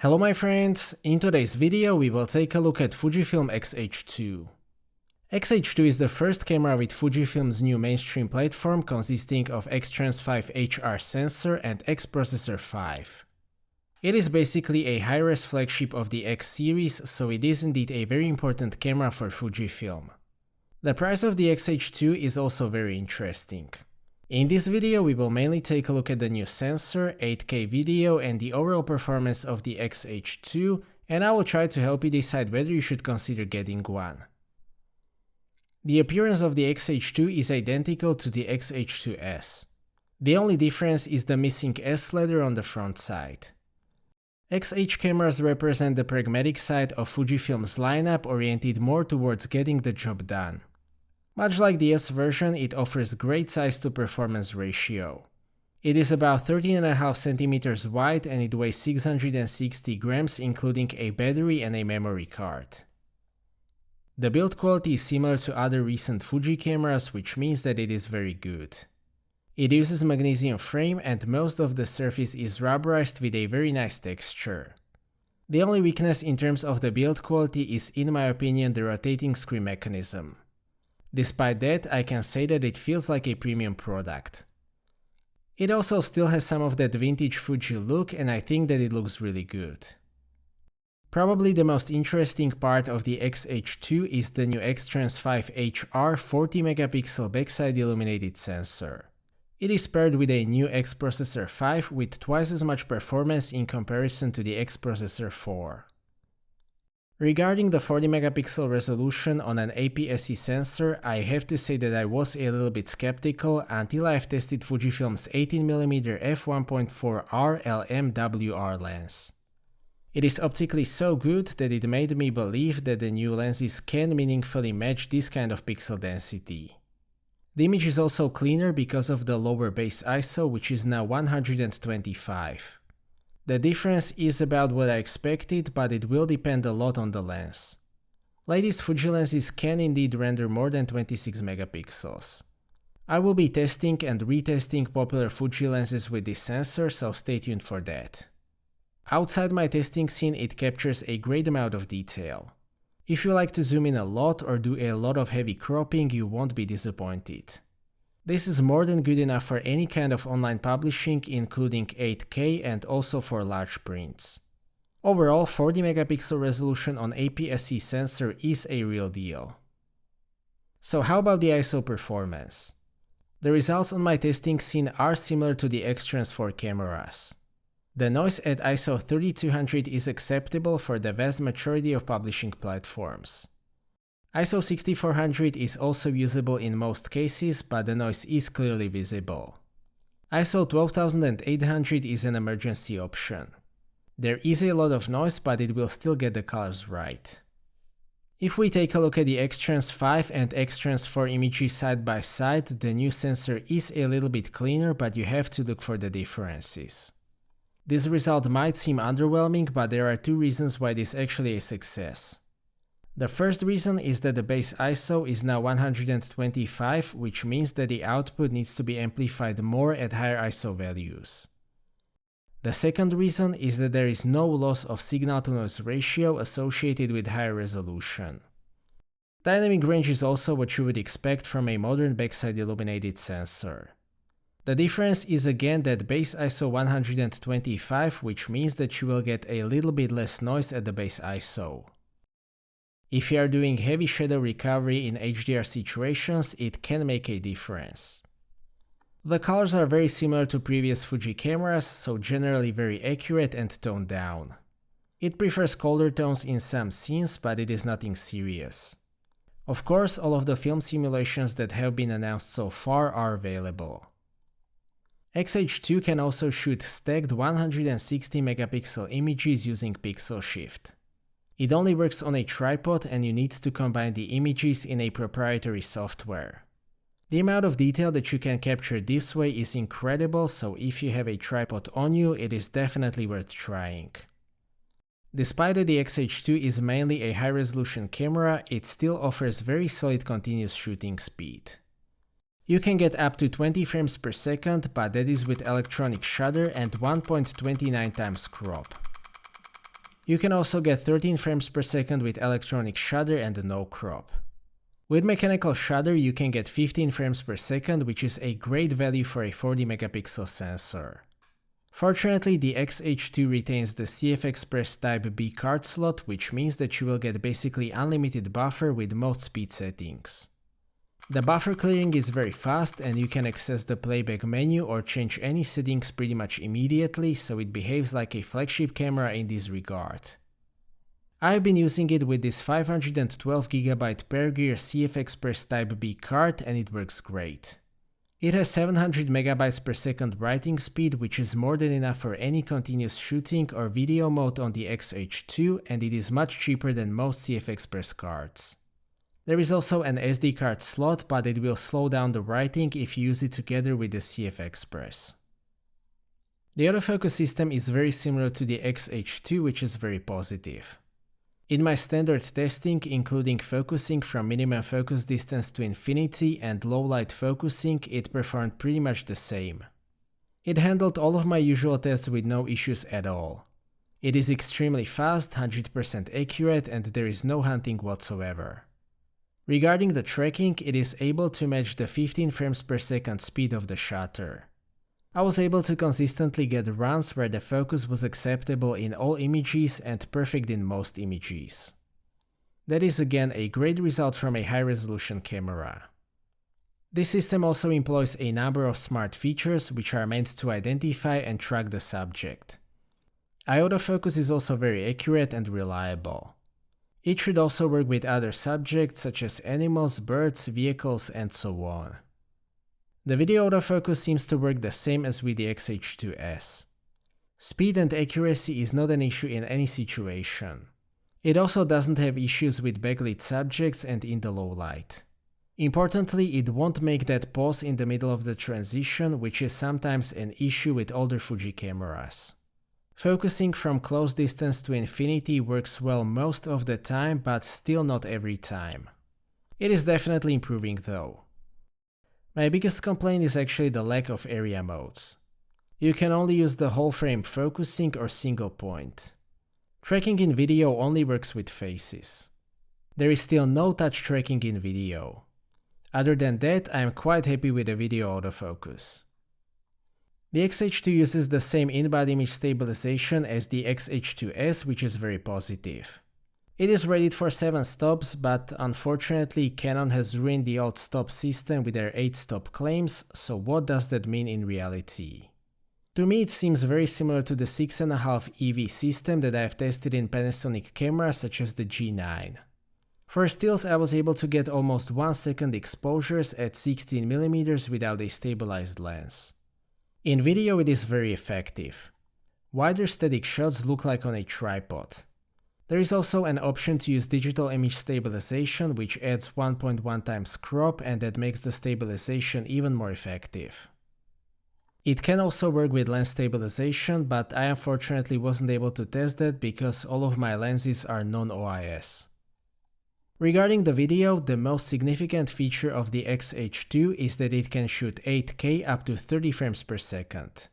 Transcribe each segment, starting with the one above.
Hello my friends, in today's video we will take a look at Fujifilm X-H2. X-H2 is the first camera with Fujifilm's new mainstream platform consisting of X-Trans5 HR sensor and X processor 5. It is basically a high-res flagship of the X series, so it is indeed a very important camera for Fujifilm. The price of the X-H2 is also very interesting. In this video we will mainly take a look at the new sensor, 8K video and the overall performance of the X-H2, and I will try to help you decide whether you should consider getting one. The appearance of the X-H2 is identical to the X-H2S. The only difference is the missing S ladder on the front side. X-H cameras represent the pragmatic side of Fujifilm's lineup, oriented more towards getting the job done. Much like the S version, it offers great size to performance ratio. It is about 13.5 cm wide and it weighs 660 grams, including a battery and a memory card. The build quality is similar to other recent Fuji cameras, which means that it is very good. It uses magnesium frame and most of the surface is rubberized with a very nice texture. The only weakness in terms of the build quality is, in my opinion, the rotating screen mechanism. Despite that, I can say that it feels like a premium product. It also still has some of that vintage Fuji look, and I think that it looks really good. Probably the most interesting part of the X-H2 is the new X-Trans5 HR 40 megapixel backside illuminated sensor. It is paired with a new X processor 5 with twice as much performance in comparison to the X processor 4. Regarding the 40 megapixel resolution on an APS-C sensor, I have to say that I was a little bit skeptical until I've tested Fujifilm's 18mm f1.4R LMWR lens. It is optically so good that it made me believe that the new lenses can meaningfully match this kind of pixel density. The image is also cleaner because of the lower base ISO, which is now 125. The difference is about what I expected, but it will depend a lot on the lens. Latest Fuji lenses can indeed render more than 26 megapixels. I will be testing and retesting popular Fuji lenses with this sensor, so stay tuned for that. Outside my testing scene, it captures a great amount of detail. If you like to zoom in a lot or do a lot of heavy cropping, you won't be disappointed. This is more than good enough for any kind of online publishing, including 8K and also for large prints. Overall, 40 megapixel resolution on APS-C sensor is a real deal. So how about the ISO performance? The results on my testing scene are similar to the X-Trans4 cameras. The noise at ISO 3200 is acceptable for the vast majority of publishing platforms. ISO 6400 is also usable in most cases, but the noise is clearly visible. ISO 12800 is an emergency option. There is a lot of noise, but it will still get the colors right. If we take a look at the X-Trans5 and X-Trans4 images side by side, the new sensor is a little bit cleaner, but you have to look for the differences. This result might seem underwhelming, but there are two reasons why this is actually a success. The first reason is that the base ISO is now 125, which means that the output needs to be amplified more at higher ISO values. The second reason is that there is no loss of signal-to-noise ratio associated with higher resolution. Dynamic range is also what you would expect from a modern backside illuminated sensor. The difference is again that base ISO 125, which means that you will get a little bit less noise at the base ISO. If you are doing heavy shadow recovery in HDR situations, it can make a difference. The colors are very similar to previous Fuji cameras, so generally very accurate and toned down. It prefers colder tones in some scenes, but it is nothing serious. Of course, all of the film simulations that have been announced so far are available. X-H2 can also shoot stacked 160 megapixel images using pixel shift. It only works on a tripod and you need to combine the images in a proprietary software. The amount of detail that you can capture this way is incredible, so if you have a tripod on you, it is definitely worth trying. Despite that the X-H2 is mainly a high-resolution camera, it still offers very solid continuous shooting speed. You can get up to 20 frames per second, but that is with electronic shutter and 1.29 times crop. You can also get 13 frames per second with electronic shutter and no crop. With mechanical shutter you can get 15 frames per second, which is a great value for a 40 megapixel sensor. Fortunately, the X-H2 retains the CFexpress Type B card slot, which means that you will get basically unlimited buffer with most speed settings. The buffer clearing is very fast and you can access the playback menu or change any settings pretty much immediately, so it behaves like a flagship camera in this regard. I've been using it with this 512GB per gear CFexpress Type B card and it works great. It has 700 MB per second writing speed, which is more than enough for any continuous shooting or video mode on the X-H2, and it is much cheaper than most CFexpress cards. There is also an SD card slot, but it will slow down the writing if you use it together with the CFexpress. The autofocus system is very similar to the X-H2, which is very positive. In my standard testing, including focusing from minimum focus distance to infinity and low light focusing, it performed pretty much the same. It handled all of my usual tests with no issues at all. It is extremely fast, 100% accurate, and there is no hunting whatsoever. Regarding the tracking, it is able to match the 15 frames per second speed of the shutter. I was able to consistently get runs where the focus was acceptable in all images and perfect in most images. That is again a great result from a high-resolution camera. This system also employs a number of smart features which are meant to identify and track the subject. Autofocus is also very accurate and reliable. It should also work with other subjects such as animals, birds, vehicles, and so on. The video autofocus seems to work the same as with the X-H2S. Speed and accuracy is not an issue in any situation. It also doesn't have issues with backlit subjects and in the low light. Importantly, it won't make that pause in the middle of the transition, which is sometimes an issue with older Fuji cameras. Focusing from close distance to infinity works well most of the time, but still not every time. It is definitely improving though. My biggest complaint is actually the lack of area modes. You can only use the whole frame focusing or single point. Tracking in video only works with faces. There is still no touch tracking in video. Other than that, I am quite happy with the video autofocus. The X-H2 uses the same in-body image stabilization as the X-H2S, which is very positive. It is rated for 7 stops, but unfortunately Canon has ruined the old stop system with their 8-stop claims, so what does that mean in reality? To me it seems very similar to the 6.5 EV system that I have tested in Panasonic cameras such as the G9. For stills I was able to get almost 1 second exposures at 16mm without a stabilized lens. In video it is very effective. Wider static shots look like on a tripod. There is also an option to use digital image stabilization, which adds 1.1 times crop and that makes the stabilization even more effective. It can also work with lens stabilization, but I unfortunately wasn't able to test that because all of my lenses are non-OIS. Regarding the video, the most significant feature of the X-H2 is that it can shoot 8K up to 30 frames per second.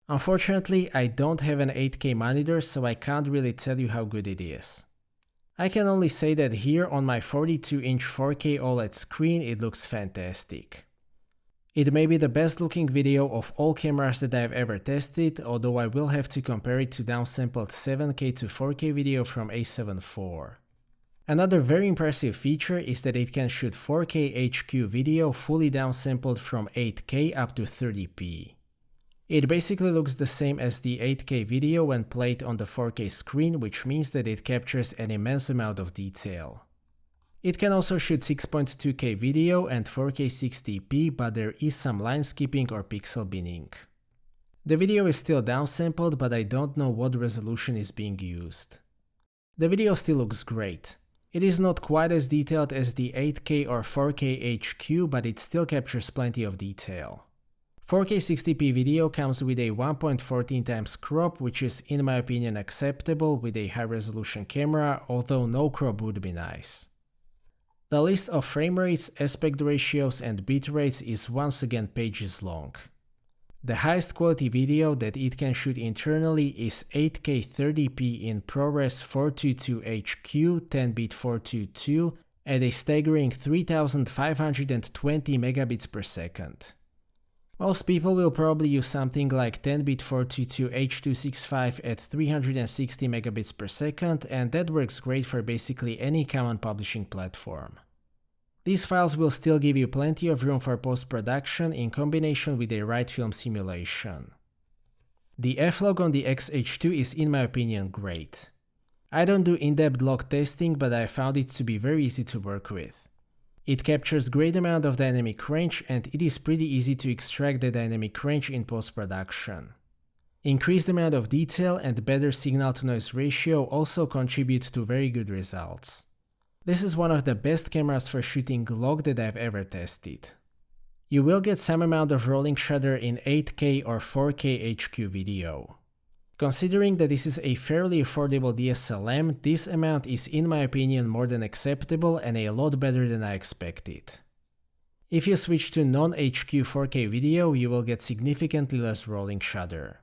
Unfortunately, I don't have an 8K monitor, so I can't really tell you how good it is. I can only say that here on my 42-inch 4K OLED screen it looks fantastic. It may be the best looking video of all cameras that I have ever tested, although I will have to compare it to downsampled 7K to 4K video from A7 IV. Another very impressive feature is that it can shoot 4K HQ video fully downsampled from 8K up to 30p. It basically looks the same as the 8K video when played on the 4K screen, which means that it captures an immense amount of detail. It can also shoot 6.2K video and 4K 60p, but there is some line skipping or pixel binning. The video is still downsampled, but I don't know what resolution is being used. The video still looks great. It is not quite as detailed as the 8K or 4K HQ, but it still captures plenty of detail. 4K 60p video comes with a 1.14 times crop, which is in my opinion acceptable with a high resolution camera, although no crop would be nice. The list of frame rates, aspect ratios and bit rates is once again pages long. The highest quality video that it can shoot internally is 8K 30p in ProRes 422HQ 10-bit 422 at a staggering 3520 megabits per second. Most people will probably use something like 10-bit 422H265 at 360 megabits per second, and that works great for basically any common publishing platform. These files will still give you plenty of room for post-production in combination with a right film simulation. The F-log on the X-H2 is in my opinion great. I don't do in-depth log testing, but I found it to be very easy to work with. It captures great amount of dynamic range, and it is pretty easy to extract the dynamic range in post-production. Increased amount of detail and better signal-to-noise ratio also contribute to very good results. This is one of the best cameras for shooting log that I've ever tested. You will get some amount of rolling shutter in 8K or 4K HQ video. Considering that this is a fairly affordable DSLM, this amount is in my opinion more than acceptable and a lot better than I expected. If you switch to non-HQ 4K video, you will get significantly less rolling shutter.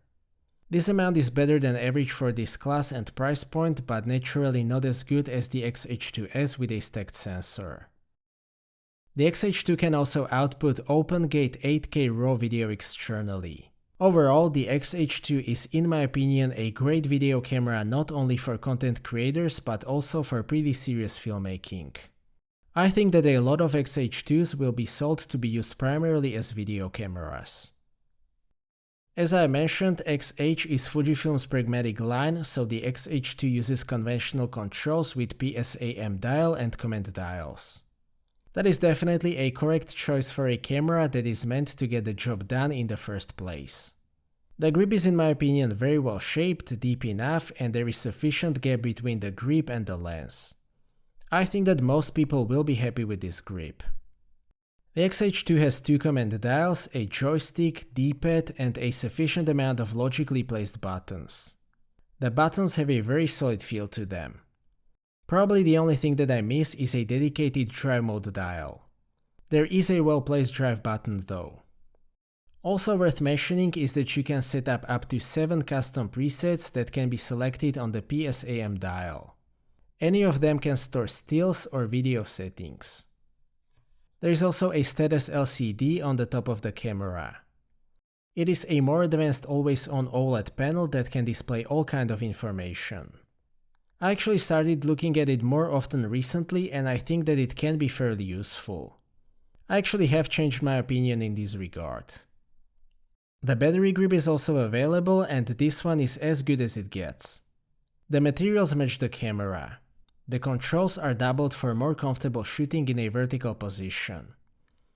This amount is better than average for this class and price point, but naturally not as good as the X-H2S with a stacked sensor. The X-H2 can also output OpenGate 8K RAW video externally. Overall, the X-H2 is in my opinion a great video camera not only for content creators but also for pretty serious filmmaking. I think that a lot of X-H2s will be sold to be used primarily as video cameras. As I mentioned, X-H is Fujifilm's pragmatic line, so the X-H2 uses conventional controls with PSAM dial and command dials. That is definitely a correct choice for a camera that is meant to get the job done in the first place. The grip is in my opinion very well shaped, deep enough, and there is sufficient gap between the grip and the lens. I think that most people will be happy with this grip. The X-H2 has two command dials, a joystick, D-pad, and a sufficient amount of logically placed buttons. The buttons have a very solid feel to them. Probably the only thing that I miss is a dedicated drive mode dial. There is a well-placed drive button though. Also worth mentioning is that you can set up to 7 custom presets that can be selected on the PSAM dial. Any of them can store stills or video settings. There is also a status LCD on the top of the camera. It is a more advanced always-on OLED panel that can display all kind of information. I actually started looking at it more often recently, and I think that it can be fairly useful. I actually have changed my opinion in this regard. The battery grip is also available, and this one is as good as it gets. The materials match the camera. The controls are doubled for more comfortable shooting in a vertical position.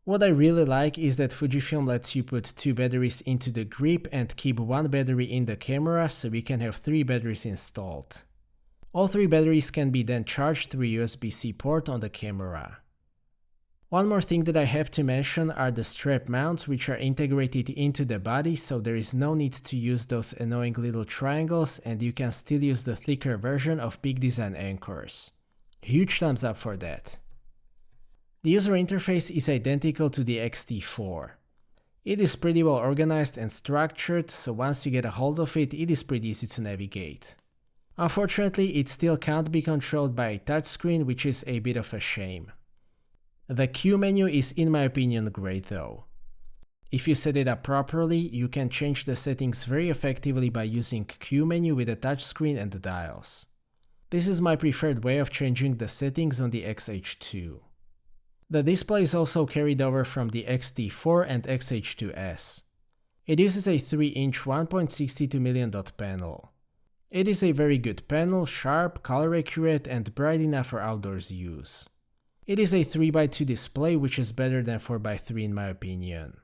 What I really like is that Fujifilm lets you put 2 batteries into the grip and keep 1 battery in the camera, so we can have 3 batteries installed. All 3 batteries can be then charged through a USB-C port on the camera. One more thing that I have to mention are the strap mounts, which are integrated into the body, so there is no need to use those annoying little triangles, and you can still use the thicker version of Peak Design anchors. Huge thumbs up for that. The user interface is identical to the X-T4. It is pretty well organized and structured, so once you get a hold of it, it is pretty easy to navigate. Unfortunately, it still can't be controlled by a touchscreen, which is a bit of a shame. The Q menu is in my opinion great though. If you set it up properly, you can change the settings very effectively by using Q menu with a touchscreen and the dials. This is my preferred way of changing the settings on the X-H2. The display is also carried over from the X-T4 and X-H2S. It uses a 3-inch 1.62 dot panel. It is a very good panel, sharp, color accurate, and bright enough for outdoors use. It is a 3x2 display, which is better than 4x3 in my opinion.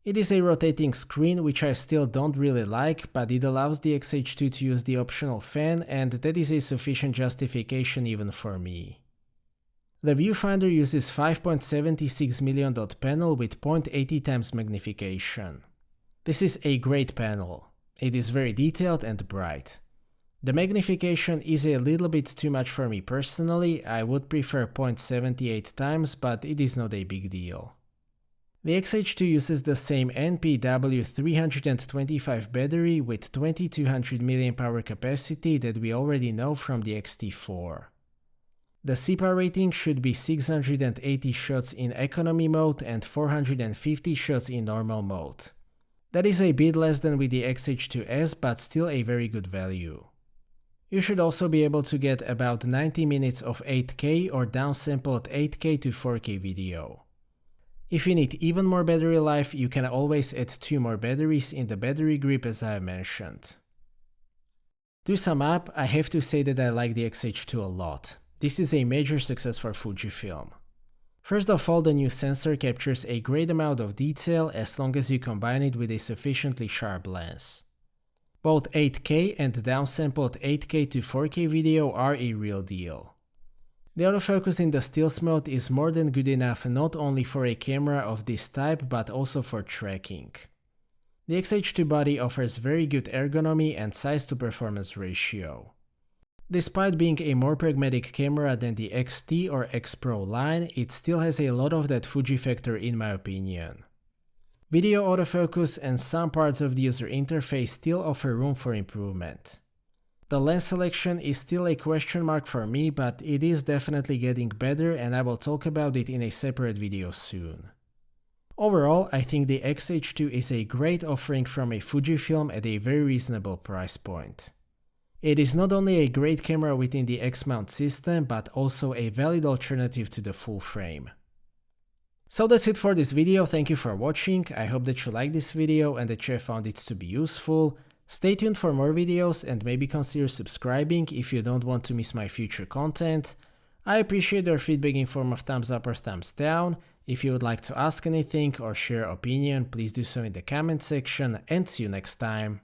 It is a rotating screen, which I still don't really like, but it allows the X-H2 to use the optional fan, and that is a sufficient justification even for me. The viewfinder uses 5.76 dot panel with 0.80 times magnification. This is a great panel. It is very detailed and bright. The magnification is a little bit too much for me personally. I would prefer 0.78 times, but it is not a big deal. The X-H2 uses the same NPW325 battery with 2200 mAh capacity that we already know from the X-T4. The CPA rating should be 680 shots in economy mode and 450 shots in normal mode. That is a bit less than with the X-H2S, but still a very good value. You should also be able to get about 90 minutes of 8K or downsampled 8K to 4K video. If you need even more battery life, you can always add 2 more batteries in the battery grip as I have mentioned. To sum up, I have to say that I like the X-H2 a lot. This is a major success for Fujifilm. First of all, the new sensor captures a great amount of detail as long as you combine it with a sufficiently sharp lens. Both 8K and downsampled 8K to 4K video are a real deal. The autofocus in the stills mode is more than good enough not only for a camera of this type but also for tracking. The X-H2 body offers very good ergonomy and size to performance ratio. Despite being a more pragmatic camera than the X-T or X Pro line, it still has a lot of that Fuji factor in my opinion. Video autofocus and some parts of the user interface still offer room for improvement. The lens selection is still a question mark for me, but it is definitely getting better and I will talk about it in a separate video soon. Overall, I think the X-H2 is a great offering from a Fujifilm at a very reasonable price point. It is not only a great camera within the X-mount system, but also a valid alternative to the full frame. So that's it for this video, thank you for watching, I hope that you liked this video and that you have found it to be useful. Stay tuned for more videos and maybe consider subscribing if you don't want to miss my future content. I appreciate your feedback in form of thumbs up or thumbs down. If you would like to ask anything or share opinion, please do so in the comment section and see you next time.